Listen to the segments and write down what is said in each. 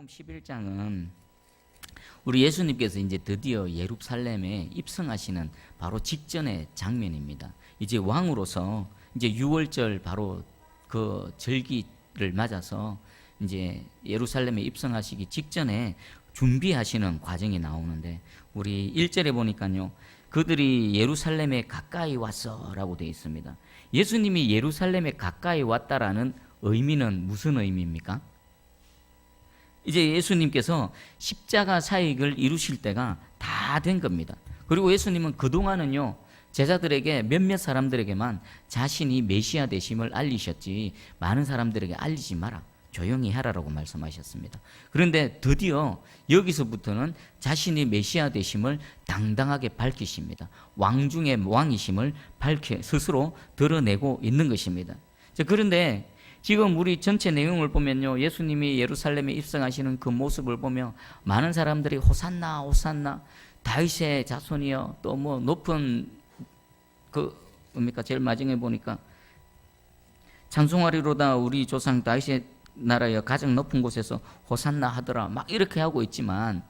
마태복음 11장은 우리 예수님께서 이제 드디어 예루살렘에 입성하시는 바로 직전의 장면입니다. 이제 왕으로서 이제 유월절 바로 그 절기를 맞아서 이제 예루살렘에 입성하시기 직전에 준비하시는 과정이 나오는데, 우리 1절에 보니까요, 그들이 예루살렘에 가까이 왔어라고 되어 있습니다. 예수님이 예루살렘에 가까이 왔다라는 의미는 무슨 의미입니까? 이제 예수님께서 십자가 사역을 이루실 때가 다 된 겁니다. 그리고 예수님은 그동안은요, 제자들에게 몇몇 사람들에게만 자신이 메시아 되심을 알리셨지 많은 사람들에게 알리지 마라, 조용히 하라라고 말씀하셨습니다. 그런데 드디어 여기서부터는 자신이 메시아 되심을 당당하게 밝히십니다. 왕 중에 왕이심을 스스로 드러내고 있는 것입니다. 그런데 지금 우리 전체 내용을 보면요, 예수님이 예루살렘에 입성하시는 그 모습을 보며 많은 사람들이 호산나 호산나 다윗의 자손이여, 또 뭐 높은 뭡니까 제일 마지막에 보니까 찬송하리로다 우리 조상 다윗의 나라여 가장 높은 곳에서 호산나 하더라, 막 이렇게 하고 있지만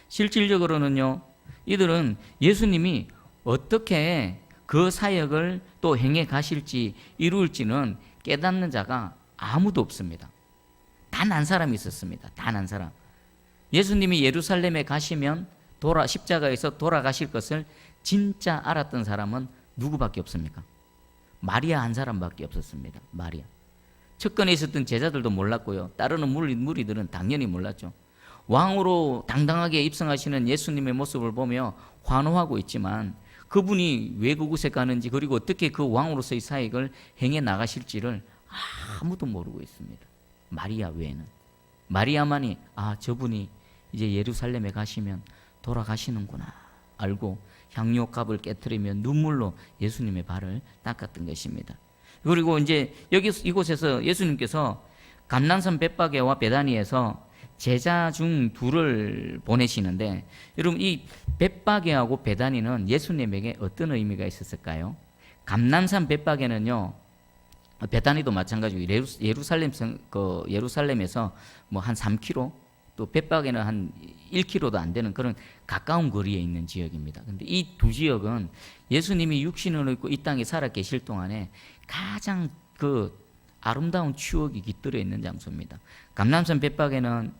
실질적으로는요, 이들은 예수님이 어떻게 그 사역을 또 행해 가실지 이룰지는 깨닫는 자가 아무도 없습니다. 단 한 사람이 있었습니다. 단 한 사람. 예수님이 예루살렘에 가시면 십자가에서 돌아가실 것을 진짜 알았던 사람은 누구밖에 없습니까? 마리아 한 사람밖에 없었습니다. 마리아. 측근에 있었던 제자들도 몰랐고요, 따르는 무리들은 당연히 몰랐죠. 왕으로 당당하게 입성하시는 예수님의 모습을 보며 환호하고 있지만 그분이 왜 그곳에 가는지, 그리고 어떻게 그 왕으로서의 사역을 행해 나가실지를 아무도 모르고 있습니다. 마리아 외에는. 마리아만이 저분이 이제 예루살렘에 가시면 돌아가시는구나 알고 향료값을 깨트리며 눈물로 예수님의 발을 닦았던 것입니다. 그리고 이제 이곳에서 예수님께서 감난산 벳바게와 베다니에서 제자 중 둘을 보내시는데, 여러분 이 벳바게하고 베다니는 예수님에게 어떤 의미가 있었을까요? 감난산 벳바게는요, 베다니도 마찬가지고 예루살렘에서 뭐 한 3km, 또 벳바게는 한 1km도 안 되는 그런 가까운 거리에 있는 지역입니다. 근데 이 두 지역은 예수님이 육신을 입고 이 땅에 살아 계실 동안에 가장 아름다운 추억이 깃들어 있는 장소입니다. 감람산 벳바게는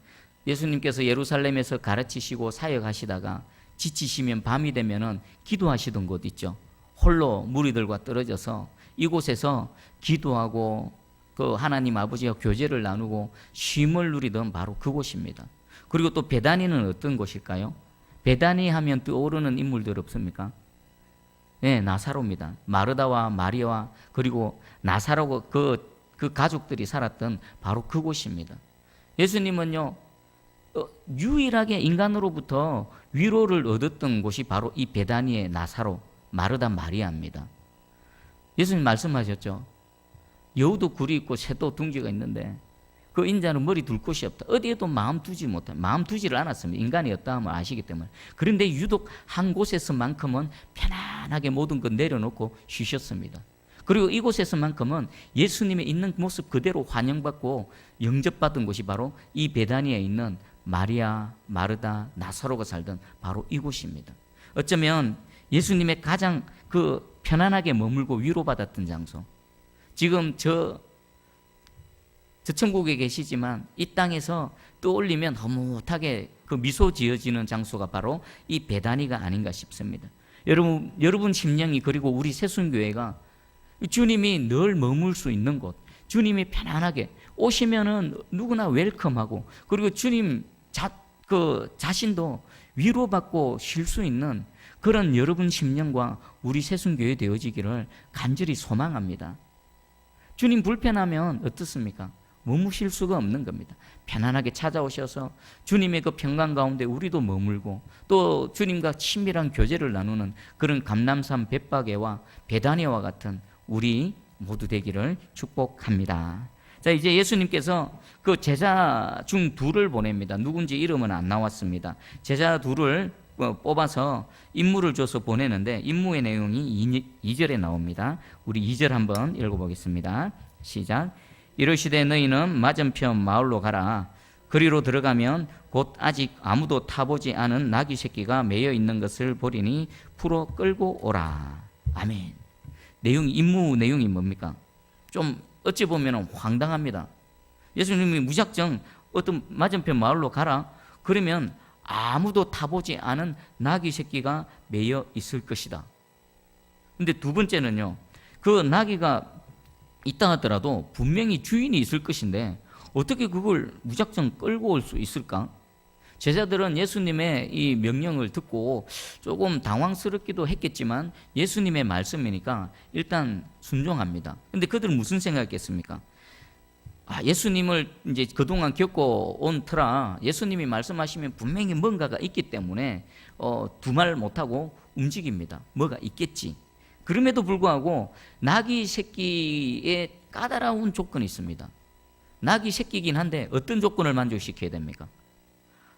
예수님께서 예루살렘에서 가르치시고 사역하시다가 지치시면 밤이 되면은 기도하시던 곳 있죠. 홀로 무리들과 떨어져서 이곳에서 기도하고 하나님 아버지와 교제를 나누고 쉼을 누리던 바로 그곳입니다. 그리고 또 베다니는 어떤 곳일까요? 베다니 하면 떠오르는 인물들 없습니까? 네, 나사로입니다. 마르다와 마리아와 그리고 나사로 그 가족들이 살았던 바로 그곳입니다. 예수님은요, 유일하게 인간으로부터 위로를 얻었던 곳이 바로 이 베다니의 나사로, 마르다, 마리아입니다. 예수님 말씀하셨죠. 여우도 굴이 있고 새도 둥지가 있는데 그 인자는 머리 둘 곳이 없다. 어디에도 마음 두지를 않았습니다. 인간이었다 하면 아시기 때문에. 그런데 유독 한 곳에서만큼은 편안하게 모든 것 내려놓고 쉬셨습니다. 그리고 이곳에서만큼은 예수님의 있는 모습 그대로 환영받고 영접받은 곳이 바로 이 베다니에 있는 마리아, 마르다, 나사로가 살던 바로 이곳입니다. 어쩌면 예수님의 가장 편안하게 머물고 위로받았던 장소, 지금 저 천국에 계시지만 이 땅에서 떠올리면 허무하게 미소 지어지는 장소가 바로 이 베다니가 아닌가 싶습니다. 여러분 심령이, 그리고 우리 새순교회가 주님이 늘 머물 수 있는 곳, 주님이 편안하게 오시면은 누구나 웰컴하고, 그리고 주님 자신도 위로받고 쉴 수 있는 그런 여러분 심령과 우리 새순교회 되어지기를 간절히 소망합니다. 주님 불편하면 어떻습니까? 머무실 수가 없는 겁니다. 편안하게 찾아오셔서 주님의 그 평강 가운데 우리도 머물고, 또 주님과 친밀한 교제를 나누는 그런 감람산 벳바게와 베다니와 같은 우리 모두 되기를 축복합니다. 자, 이제 예수님께서 그 제자 중 둘을 보냅니다. 누군지 이름은 안 나왔습니다. 제자 둘을 뽑아서 임무를 줘서 보내는데, 임무의 내용이 2절에 나옵니다. 우리 2절 한번 읽어보겠습니다. 시작. 이르시되 너희는 맞은편 마을로 가라. 그리로 들어가면 곧 아직 아무도 타보지 않은 나귀 새끼가 매여 있는 것을 보리니 풀어 끌고 오라. 아멘. 임무 내용이 뭡니까? 좀 어찌 보면 황당합니다. 예수님이 무작정 어떤 맞은편 마을로 가라. 그러면 아무도 타보지 않은 나귀 새끼가 매여 있을 것이다. 근데 두 번째는요, 그 나귀가 있다 하더라도 분명히 주인이 있을 것인데 어떻게 그걸 무작정 끌고 올 수 있을까? 제자들은 예수님의 이 명령을 듣고 조금 당황스럽기도 했겠지만 예수님의 말씀이니까 일단 순종합니다. 근데 그들은 무슨 생각했겠습니까? 예수님을 이제 그동안 겪어온 터라 예수님이 말씀하시면 분명히 뭔가가 있기 때문에 두말 못하고 움직입니다. 뭐가 있겠지. 그럼에도 불구하고 나귀 새끼의 까다로운 조건이 있습니다. 나귀 새끼긴 한데 어떤 조건을 만족시켜야 됩니까?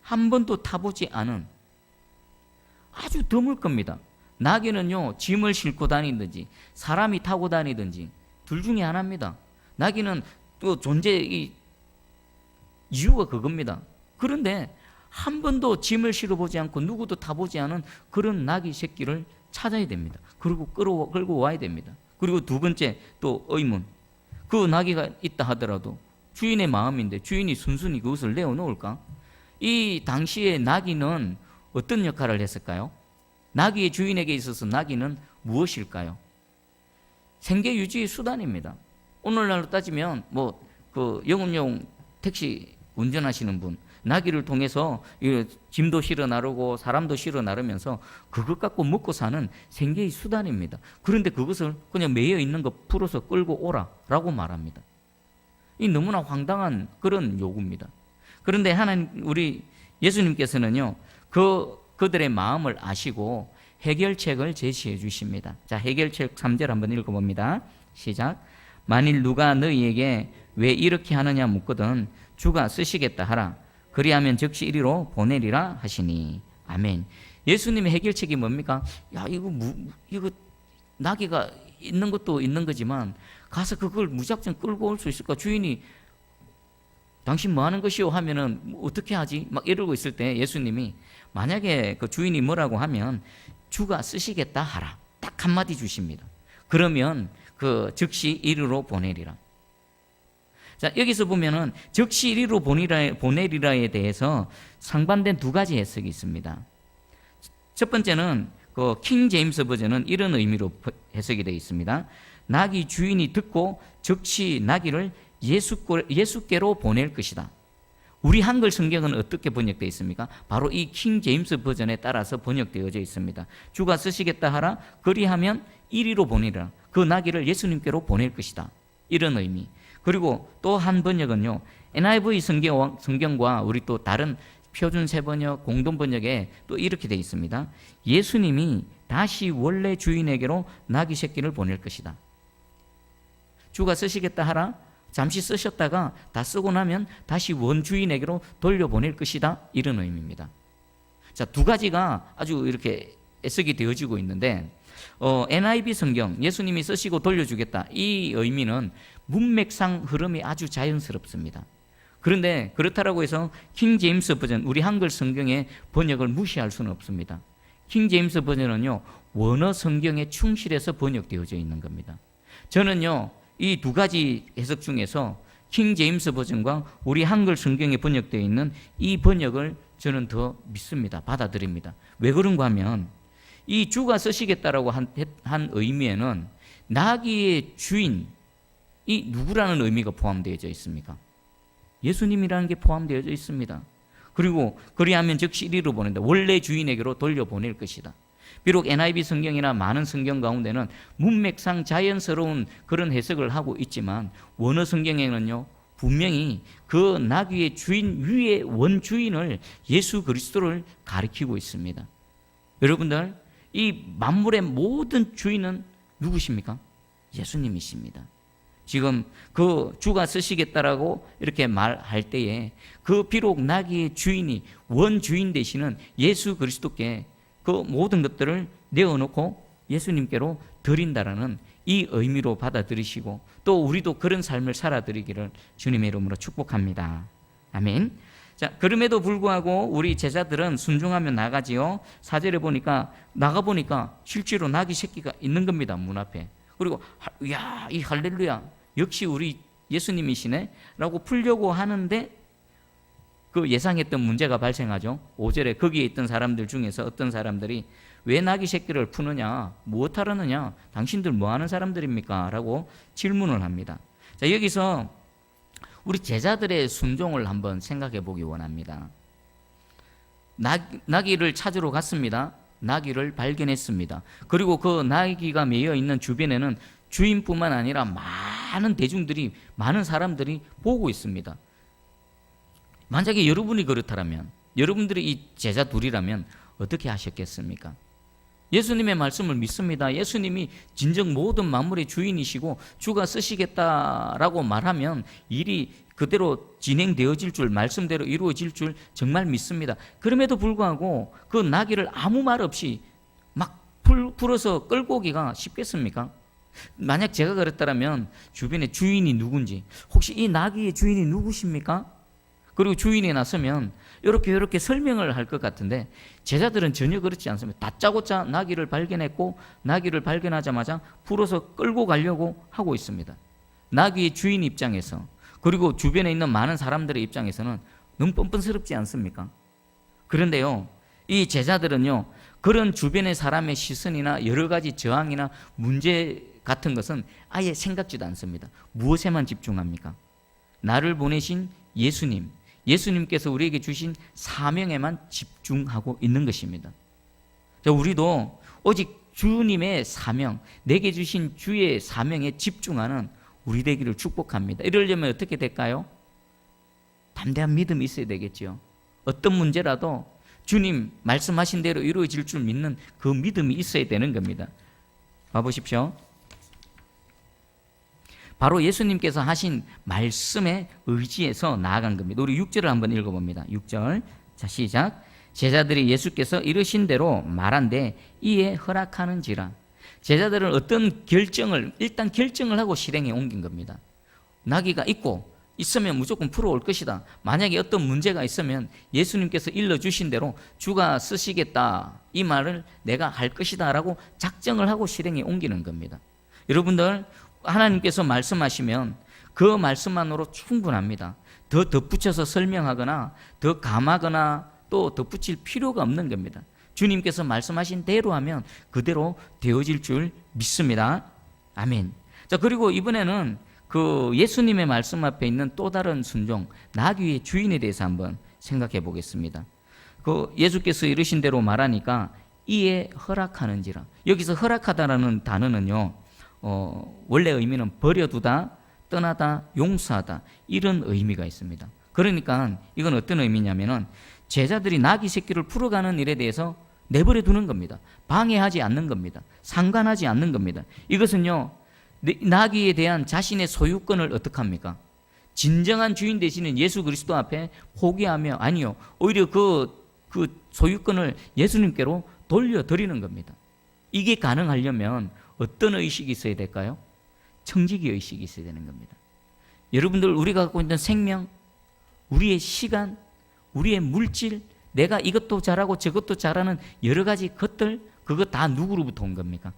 한 번도 타보지 않은 아주 드물 겁니다. 나귀는요, 짐을 싣고 다니든지 사람이 타고 다니든지 둘 중에 하나입니다. 나귀는 또 존재의 이유가 그겁니다. 그런데 한 번도 짐을 실어보지 않고 누구도 타보지 않은 그런 나귀 새끼를 찾아야 됩니다. 그리고 끌고 와야 됩니다. 그리고 두 번째 또 의문. 그 나귀가 있다 하더라도 주인의 마음인데 주인이 순순히 그것을 내어놓을까? 이 당시에 나귀는 어떤 역할을 했을까요? 나귀의 주인에게 있어서 나귀는 무엇일까요? 생계 유지의 수단입니다. 오늘날로 따지면 그 영업용 택시 운전하시는 분, 나귀를 통해서 짐도 실어 나르고 사람도 실어 나르면서 그것 갖고 먹고 사는 생계의 수단입니다. 그런데 그것을 그냥 매여 있는 거 풀어서 끌고 오라라고 말합니다. 이 너무나 황당한 그런 요구입니다. 그런데 하나님, 우리 예수님께서는요, 그들의 마음을 아시고 해결책을 제시해 주십니다. 자, 해결책 3절 한번 읽어봅니다. 시작. 만일 누가 너희에게 왜 이렇게 하느냐 묻거든 주가 쓰시겠다 하라. 그리하면 즉시 이리로 보내리라 하시니. 아멘. 예수님의 해결책이 뭡니까? 이거 나귀가 있는 것도 있는 거지만 가서 그걸 무작정 끌고 올 수 있을까? 주인이 당신 뭐 하는 것이요 하면은 어떻게 하지? 막 이러고 있을 때 예수님이 만약에 그 주인이 뭐라고 하면 주가 쓰시겠다 하라. 딱 한마디 주십니다. 그러면 그 즉시 이리로 보내리라. 자, 여기서 보면은 즉시 이리로 보내리라에 대해서 상반된 두 가지 해석이 있습니다. 첫 번째는 그 킹 제임스 버전은 이런 의미로 해석이 되어 있습니다. 나귀 주인이 듣고 즉시 나귀를 예수께로 보낼 것이다. 우리 한글 성경은 어떻게 번역되어 있습니까? 바로 이 킹 제임스 버전에 따라서 번역되어져 있습니다. 주가 쓰시겠다 하라. 그리하면 이리로 보내리라. 그 나귀를 예수님께로 보낼 것이다. 이런 의미. 그리고 또 한 번역은요, NIV 성경과 우리 또 다른 표준 세번역, 공동 번역에 또 이렇게 되어 있습니다. 예수님이 다시 원래 주인에게로 나귀 새끼를 보낼 것이다. 주가 쓰시겠다 하라. 잠시 쓰셨다가 다 쓰고 나면 다시 원주인에게로 돌려보낼 것이다. 이런 의미입니다. 자, 두 가지가 아주 이렇게 애석이 되어지고 있는데 NIV 성경, 예수님이 쓰시고 돌려주겠다. 이 의미는 문맥상 흐름이 아주 자연스럽습니다. 그런데 그렇다고 해서 킹 제임스 버전, 우리 한글 성경의 번역을 무시할 수는 없습니다. 킹 제임스 버전은요, 원어 성경에 충실해서 번역되어져 있는 겁니다. 저는요, 이 두 가지 해석 중에서 킹 제임스 버전과 우리 한글 성경에 번역되어 있는 이 번역을 저는 더 믿습니다. 받아들입니다. 왜 그런가 하면 이 주가 쓰시겠다라고 한 의미에는 나귀의 주인이 누구라는 의미가 포함되어져 있습니까? 예수님이라는 게 포함되어져 있습니다. 그리고 그리하면 즉시 이리로 보낸다. 원래 주인에게로 돌려보낼 것이다. 비록 NIV 성경이나 많은 성경 가운데는 문맥상 자연스러운 그런 해석을 하고 있지만 원어 성경에는요, 분명히 그 나귀의 주인 위에 원주인을 예수 그리스도를 가리키고 있습니다. 여러분들, 이 만물의 모든 주인은 누구십니까? 예수님이십니다. 지금 그 주가 쓰시겠다라고 이렇게 말할 때에 그 비록 나귀의 주인이 원주인 되시는 예수 그리스도께 그 모든 것들을 내어놓고 예수님께로 드린다라는 이 의미로 받아들이시고 또 우리도 그런 삶을 살아드리기를 주님의 이름으로 축복합니다. 아멘. 자, 그럼에도 불구하고 우리 제자들은 순종하며 나가지요. 4절에 보니까 나가보니까 실제로 나귀 새끼가 있는 겁니다. 문 앞에. 그리고 이야, 이 할렐루야, 역시 우리 예수님이시네 라고 풀려고 하는데 그 예상했던 문제가 발생하죠. 5절에 거기에 있던 사람들 중에서 어떤 사람들이 왜 나귀 새끼를 푸느냐, 무엇하려느냐, 당신들 뭐하는 사람들입니까? 라고 질문을 합니다. 자, 여기서 우리 제자들의 순종을 한번 생각해 보기 원합니다. 나귀를 찾으러 갔습니다. 나귀를 발견했습니다. 그리고 그 나귀가 매여 있는 주변에는 주인뿐만 아니라 많은 대중들이, 많은 사람들이 보고 있습니다. 만약에 여러분이 그렇다면, 여러분들이 이 제자 둘이라면 어떻게 하셨겠습니까? 예수님의 말씀을 믿습니다. 예수님이 진정 모든 만물의 주인이시고 주가 쓰시겠다라고 말하면 일이 그대로 진행되어질 줄, 말씀대로 이루어질 줄 정말 믿습니다. 그럼에도 불구하고 그 나귀를 아무 말 없이 막 풀어서 끌고 오기가 쉽겠습니까? 만약 제가 그랬다면 주변에 주인이 누군지, 혹시 이 나귀의 주인이 누구십니까? 그리고 주인이 나서면 이렇게 설명을 할 것 같은데 제자들은 전혀 그렇지 않습니다. 다짜고짜 나귀를 발견했고 나귀를 발견하자마자 풀어서 끌고 가려고 하고 있습니다. 나귀의 주인 입장에서, 그리고 주변에 있는 많은 사람들의 입장에서는 너무 뻔뻔스럽지 않습니까? 그런데요, 이 제자들은요, 그런 주변의 사람의 시선이나 여러 가지 저항이나 문제 같은 것은 아예 생각지도 않습니다. 무엇에만 집중합니까? 나를 보내신 예수님, 예수님께서 우리에게 주신 사명에만 집중하고 있는 것입니다. 자, 우리도 오직 주님의 사명, 내게 주신 주의 사명에 집중하는 우리 되기를 축복합니다. 이러려면 어떻게 될까요? 담대한 믿음이 있어야 되겠죠. 어떤 문제라도 주님 말씀하신 대로 이루어질 줄 믿는 그 믿음이 있어야 되는 겁니다. 봐보십시오. 바로 예수님께서 하신 말씀에 의지해서 나아간 겁니다. 우리 6절을 한번 읽어봅니다. 6절. 자, 시작. 제자들이 예수께서 이르신 대로 말한데 이에 허락하는지라. 제자들은 어떤 일단 결정을 하고 실행에 옮긴 겁니다. 나귀가 있으면 무조건 풀어올 것이다. 만약에 어떤 문제가 있으면 예수님께서 일러주신 대로 주가 쓰시겠다, 이 말을 내가 할 것이다 라고 작정을 하고 실행에 옮기는 겁니다. 여러분들, 하나님께서 말씀하시면 그 말씀만으로 충분합니다. 더 덧붙여서 설명하거나 더 감하거나 또 덧붙일 필요가 없는 겁니다. 주님께서 말씀하신 대로 하면 그대로 되어질 줄 믿습니다. 아멘. 자, 그리고 이번에는 그 예수님의 말씀 앞에 있는 또 다른 순종, 나귀의 주인에 대해서 한번 생각해 보겠습니다. 그 예수께서 이르신 대로 말하니까 이에 허락하는지라. 여기서 허락하다라는 단어는요, 원래 의미는 버려두다, 떠나다, 용서하다, 이런 의미가 있습니다. 그러니까 이건 어떤 의미냐면은 제자들이 나귀 새끼를 풀어가는 일에 대해서 내버려 두는 겁니다. 방해하지 않는 겁니다. 상관하지 않는 겁니다. 이것은요, 나귀에 대한 자신의 소유권을 어떻게 합니까? 진정한 주인 되시는 예수 그리스도 앞에 포기하며, 아니요, 오히려 그 소유권을 예수님께로 돌려드리는 겁니다. 이게 가능하려면 어떤 의식이 있어야 될까요? 청지기 의식이 있어야 되는 겁니다. 여러분들, 우리가 갖고 있는 생명, 우리의 시간, 우리의 물질, 내가 이것도 잘하고 저것도 잘하는 여러 가지 것들, 그거 다 누구로부터 온 겁니까?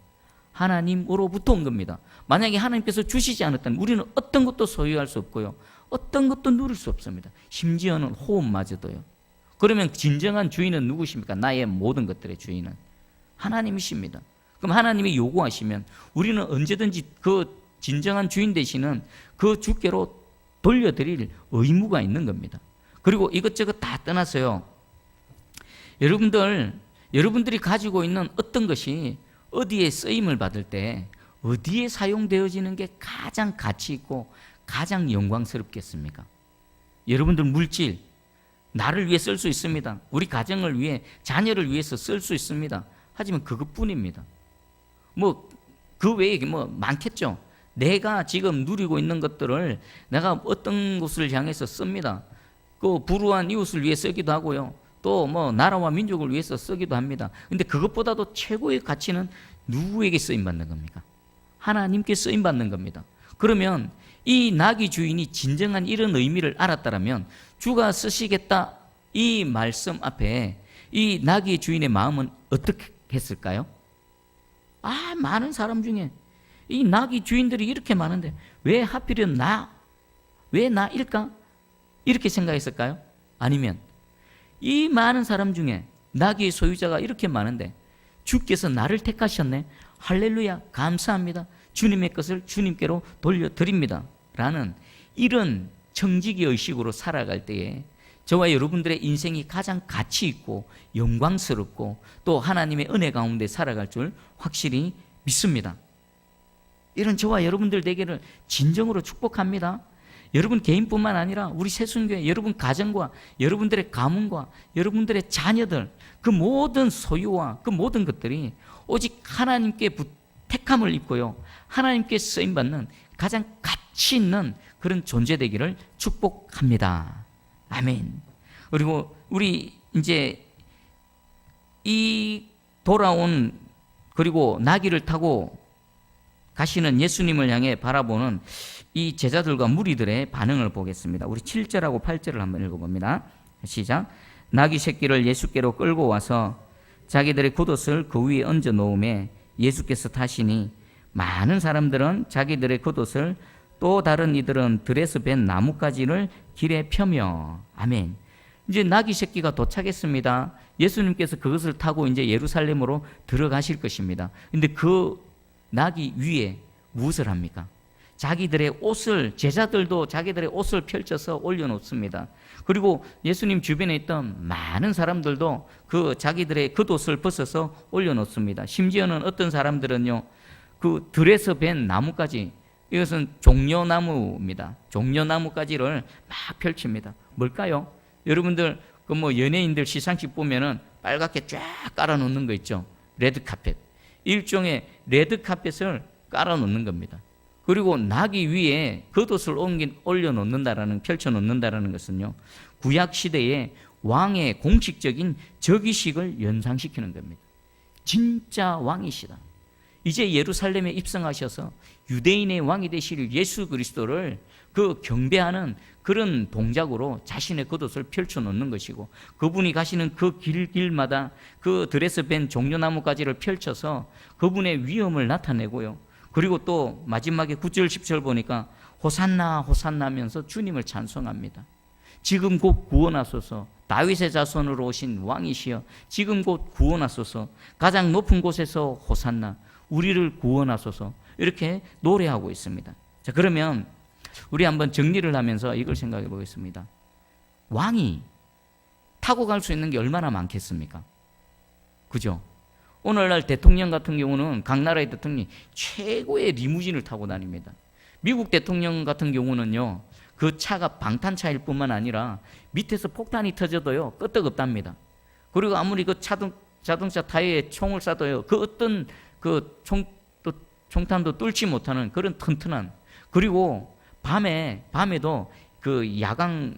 하나님으로부터 온 겁니다. 만약에 하나님께서 주시지 않았다면 우리는 어떤 것도 소유할 수 없고요, 어떤 것도 누릴 수 없습니다. 심지어는 호흡마저도요. 그러면 진정한 주인은 누구십니까? 나의 모든 것들의 주인은 하나님이십니다. 그럼 하나님이 요구하시면 우리는 언제든지 그 진정한 주인 되시는 그 주께로 돌려드릴 의무가 있는 겁니다. 그리고 이것저것 다 떠나서요, 여러분들이 가지고 있는 어떤 것이 어디에 쓰임을 받을 때 어디에 사용되어지는 게 가장 가치 있고 가장 영광스럽겠습니까? 여러분들 물질, 나를 위해 쓸 수 있습니다. 우리 가정을 위해, 자녀를 위해서 쓸 수 있습니다. 하지만 그것뿐입니다. 그 외에 많겠죠. 내가 지금 누리고 있는 것들을 내가 어떤 곳을 향해서 씁니다. 그 불우한 이웃을 위해 쓰기도 하고요, 또 나라와 민족을 위해서 쓰기도 합니다. 근데 그것보다도 최고의 가치는 누구에게 쓰임 받는 겁니까? 하나님께 쓰임 받는 겁니다. 그러면 이 나귀 주인이 진정한 이런 의미를 알았다면 주가 쓰시겠다 이 말씀 앞에 이 나귀 주인의 마음은 어떻게 했을까요? 많은 사람 중에 이 나귀 주인들이 이렇게 많은데 왜 하필이면 왜 나일까? 이렇게 생각했을까요? 아니면 이 많은 사람 중에 나귀의 소유자가 이렇게 많은데 주께서 나를 택하셨네. 할렐루야, 감사합니다. 주님의 것을 주님께로 돌려드립니다. 라는 이런 청지기 의식으로 살아갈 때에 저와 여러분들의 인생이 가장 가치 있고 영광스럽고 또 하나님의 은혜 가운데 살아갈 줄 확실히 믿습니다. 이런 저와 여러분들 되기를 진정으로 축복합니다. 여러분 개인뿐만 아니라 우리 새순교회 여러분 가정과 여러분들의 가문과 여러분들의 자녀들 그 모든 소유와 그 모든 것들이 오직 하나님께 택함을 입고요 하나님께 쓰임받는 가장 가치 있는 그런 존재 되기를 축복합니다. 아멘. 그리고 우리 이제 이 돌아온 그리고 나귀를 타고 가시는 예수님을 향해 바라보는 이 제자들과 무리들의 반응을 보겠습니다. 우리 7절하고 8절을 한번 읽어봅니다. 시작. 나귀 새끼를 예수께로 끌고 와서 자기들의 겉옷을 그 위에 얹어 놓음에 예수께서 타시니 많은 사람들은 자기들의 겉옷을 또 다른 이들은 들에서 벤 나뭇가지를 길에 펴며 아멘. 이제 나귀 새끼가 도착했습니다. 예수님께서 그것을 타고 이제 예루살렘으로 들어가실 것입니다. 근데 그 나귀 위에 무엇을 합니까? 자기들의 옷을 제자들도 자기들의 옷을 펼쳐서 올려놓습니다. 그리고 예수님 주변에 있던 많은 사람들도 그 자기들의 겉옷을 벗어서 올려놓습니다. 심지어는 어떤 사람들은요 그 들에서 벤 나뭇가지 이것은 종려나무입니다. 종려나무가지를 막 펼칩니다. 뭘까요? 여러분들 그 뭐 연예인들 시상식 보면은 빨갛게 쫙 깔아놓는 거 있죠. 레드카펫. 일종의 레드카펫을 깔아놓는 겁니다. 그리고 나귀 위에 겉옷을 올려놓는다라는 펼쳐놓는다라는 것은요 구약 시대의 왕의 공식적인 즉위식을 연상시키는 겁니다. 진짜 왕이시다. 이제 예루살렘에 입성하셔서 유대인의 왕이 되실 예수 그리스도를 그 경배하는 그런 동작으로 자신의 겉옷을 펼쳐놓는 것이고 그분이 가시는 그 길마다 그 들에서 벤 종려나무가지를 펼쳐서 그분의 위엄을 나타내고요. 그리고 또 마지막에 9절 10절 보니까 호산나 호산나 하면서 주님을 찬송합니다. 지금 곧 구원하소서 다윗의 자손으로 오신 왕이시여 지금 곧 구원하소서 가장 높은 곳에서 호산나 우리를 구원하소서 이렇게 노래하고 있습니다. 자, 그러면 우리 한번 정리를 하면서 이걸 생각해 보겠습니다. 왕이 타고 갈 수 있는 게 얼마나 많겠습니까? 그죠? 오늘날 대통령 같은 경우는 각 나라의 대통령이 최고의 리무진을 타고 다닙니다. 미국 대통령 같은 경우는요 그 차가 방탄차일 뿐만 아니라 밑에서 폭탄이 터져도요 끄떡없답니다. 그리고 아무리 그 자동차 타이어에 총을 쏴도요 그 어떤 그 총탄도 뚫지 못하는 그런 튼튼한, 그리고 밤에도 그 야광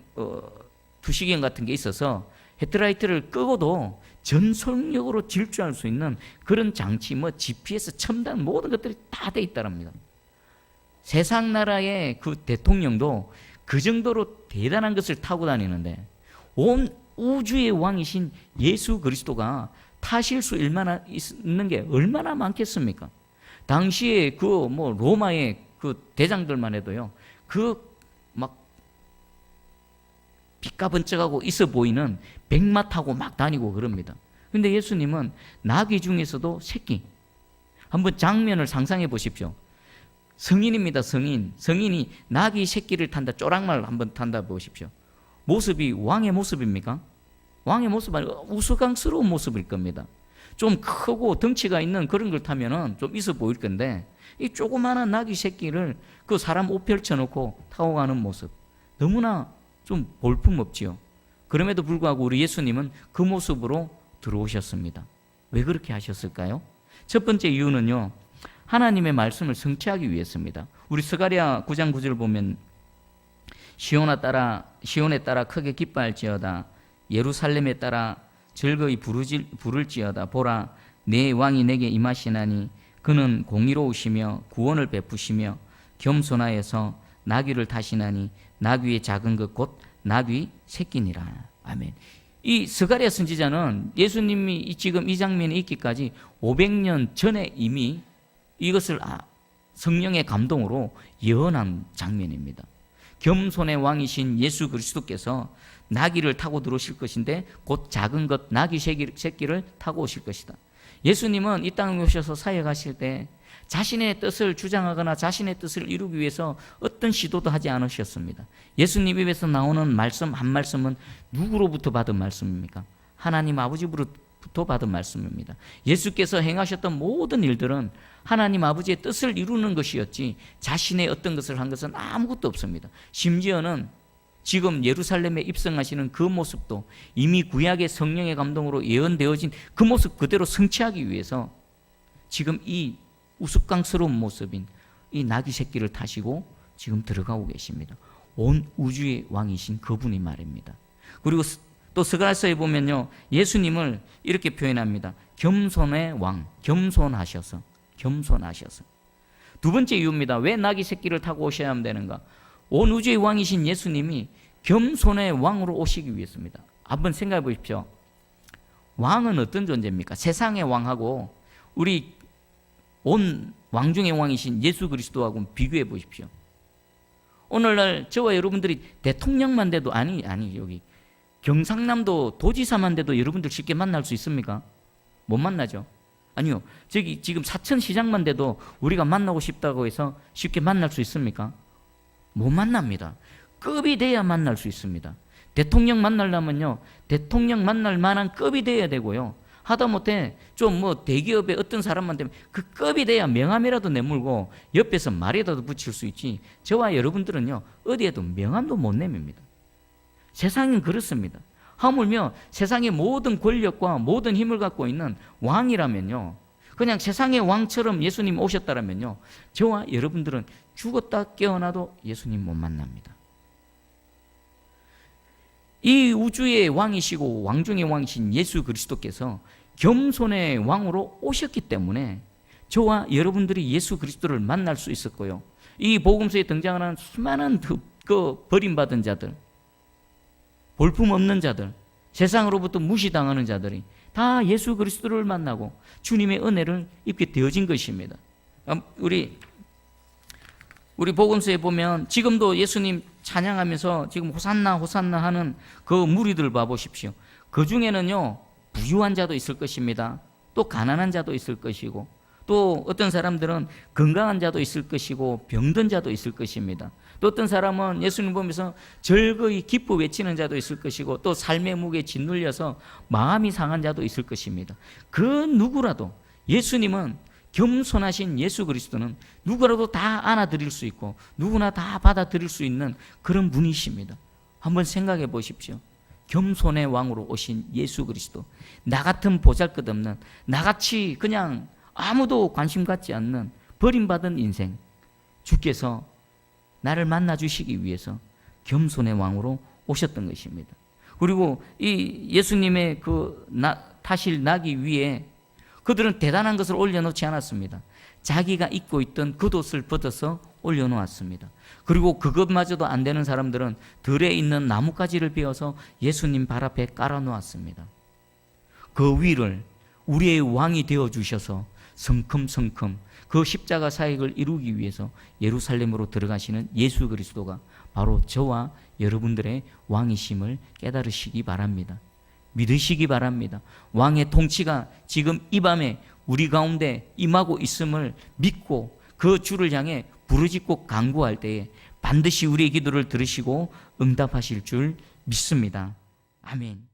투시경 같은 게 있어서 헤드라이트를 끄고도 전속력으로 질주할 수 있는 그런 장치, 뭐 GPS, 첨단 모든 것들이 다 돼 있다랍니다. 세상 나라의 그 대통령도 그 정도로 대단한 것을 타고 다니는데 온 우주의 왕이신 예수 그리스도가 타실 수 있는 게 얼마나 많겠습니까? 당시에 그 뭐 로마의 그 대장들만 해도요, 그 막 빛가번쩍하고 있어 보이는 백마 타고 막 다니고 그럽니다. 근데 예수님은 나귀 중에서도 새끼. 한번 장면을 상상해 보십시오. 성인입니다, 성인. 성인이 나귀 새끼를 탄다, 쪼락말 한번 탄다 보십시오. 모습이 왕의 모습입니까? 왕의 모습 아니고 우스꽝스러운 모습일 겁니다. 좀 크고 덩치가 있는 그런 걸 타면은 좀 있어 보일 건데, 이 조그마한 나귀 새끼를 그 사람 옷 펼쳐놓고 타고 가는 모습, 너무나 좀 볼품없지요. 그럼에도 불구하고 우리 예수님은 그 모습으로 들어오셨습니다. 왜 그렇게 하셨을까요? 첫 번째 이유는요, 하나님의 말씀을 성취하기 위해서입니다. 우리 스가랴 9장 9절 보면 시온에 따라 크게 기뻐할지어다, 예루살렘에 따라 즐거이 부를지어다. 보라, 내 왕이 내게 임하시나니 그는 공의로우시며 구원을 베푸시며 겸손하여서 나귀를 타시나니 나귀의 작은 것 곧 나귀 새끼니라. 아멘. 이 스가랴 선지자는 예수님이 지금 이 장면이 있기까지 500년 전에 이미 이것을 성령의 감동으로 예언한 장면입니다. 겸손의 왕이신 예수 그리스도께서 나귀를 타고 들어오실 것인데 곧 작은 것 나귀 새끼를 타고 오실 것이다. 예수님은 이 땅에 오셔서 사역하실 때 자신의 뜻을 주장하거나 자신의 뜻을 이루기 위해서 어떤 시도도 하지 않으셨습니다. 예수님 입에서 나오는 말씀 한 말씀은 누구로부터 받은 말씀입니까? 하나님 아버지로부터 받은 말씀입니다. 예수께서 행하셨던 모든 일들은 하나님 아버지의 뜻을 이루는 것이었지 자신의 어떤 것을 한 것은 아무것도 없습니다. 심지어는 지금 예루살렘에 입성하시는 그 모습도 이미 구약의 성령의 감동으로 예언되어진 그 모습 그대로 성취하기 위해서 지금 이 우스꽝스러운 모습인 이 나귀 새끼를 타시고 지금 들어가고 계십니다. 온 우주의 왕이신 그분이 말입니다. 그리고 또 스가랴서에 보면요, 예수님을 이렇게 표현합니다. 겸손의 왕, 겸손하셔서. 두 번째 이유입니다. 왜 나귀 새끼를 타고 오셔야 되는가? 온 우주의 왕이신 예수님이 겸손의 왕으로 오시기 위해서입니다. 한번 생각해 보십시오. 왕은 어떤 존재입니까? 세상의 왕하고 우리 온 왕 중의 왕이신 예수 그리스도하고 비교해 보십시오. 오늘날 저와 여러분들이 대통령만 돼도 아니 여기 경상남도 도지사만 돼도 여러분들 쉽게 만날 수 있습니까? 못 만나죠. 아니요. 저기 지금 사천시장만 돼도 우리가 만나고 싶다고 해서 쉽게 만날 수 있습니까? 못 만납니다. 급이 돼야 만날 수 있습니다. 대통령 만나려면요, 대통령 만날 만한 급이 돼야 되고요. 하다못해 좀 대기업의 어떤 사람만 되면 그 급이 돼야 명함이라도 내물고 옆에서 말이라도 붙일 수 있지. 저와 여러분들은요, 어디에도 명함도 못 내밉니다. 세상은 그렇습니다. 하물며 세상의 모든 권력과 모든 힘을 갖고 있는 왕이라면요, 그냥 세상의 왕처럼 예수님 오셨다라면요, 저와 여러분들은 죽었다 깨어나도 예수님 못 만납니다. 이 우주의 왕이시고 왕 중의 왕이신 예수 그리스도께서 겸손의 왕으로 오셨기 때문에 저와 여러분들이 예수 그리스도를 만날 수 있었고요. 이 복음서에 등장하는 수많은 그 버림받은 자들, 볼품없는 자들, 세상으로부터 무시당하는 자들이 다 예수 그리스도를 만나고 주님의 은혜를 입게 되어진 것입니다. 우리 복음서에 보면 지금도 예수님 찬양하면서 지금 호산나 호산나 하는 그 무리들 봐보십시오. 그 중에는요, 부유한 자도 있을 것입니다. 또 가난한 자도 있을 것이고, 또 어떤 사람들은 건강한 자도 있을 것이고 병든 자도 있을 것입니다. 또 어떤 사람은 예수님 보면서 즐거이 기뻐 외치는 자도 있을 것이고, 또 삶의 무게에 짓눌려서 마음이 상한 자도 있을 것입니다. 그 누구라도 예수님은, 겸손하신 예수 그리스도는 누구라도 다 안아드릴 수 있고 누구나 다 받아들일 수 있는 그런 분이십니다. 한번 생각해 보십시오. 겸손의 왕으로 오신 예수 그리스도, 나 같은 보잘것없는, 나같이 그냥 아무도 관심 갖지 않는 버림받은 인생, 주께서 나를 만나주시기 위해서 겸손의 왕으로 오셨던 것입니다. 그리고 이 예수님의 타실 나귀 위에 그들은 대단한 것을 올려놓지 않았습니다. 자기가 입고 있던 겉옷을 벗어서 올려놓았습니다. 그리고 그것마저도 안 되는 사람들은 들에 있는 나뭇가지를 베어서 예수님 발 앞에 깔아놓았습니다. 그 위를 우리의 왕이 되어주셔서 성큼성큼 그 십자가 사역을 이루기 위해서 예루살렘으로 들어가시는 예수 그리스도가 바로 저와 여러분들의 왕이심을 깨달으시기 바랍니다. 믿으시기 바랍니다. 왕의 통치가 지금 이 밤에 우리 가운데 임하고 있음을 믿고 그 주를 향해 부르짖고 간구할 때에 반드시 우리의 기도를 들으시고 응답하실 줄 믿습니다. 아멘.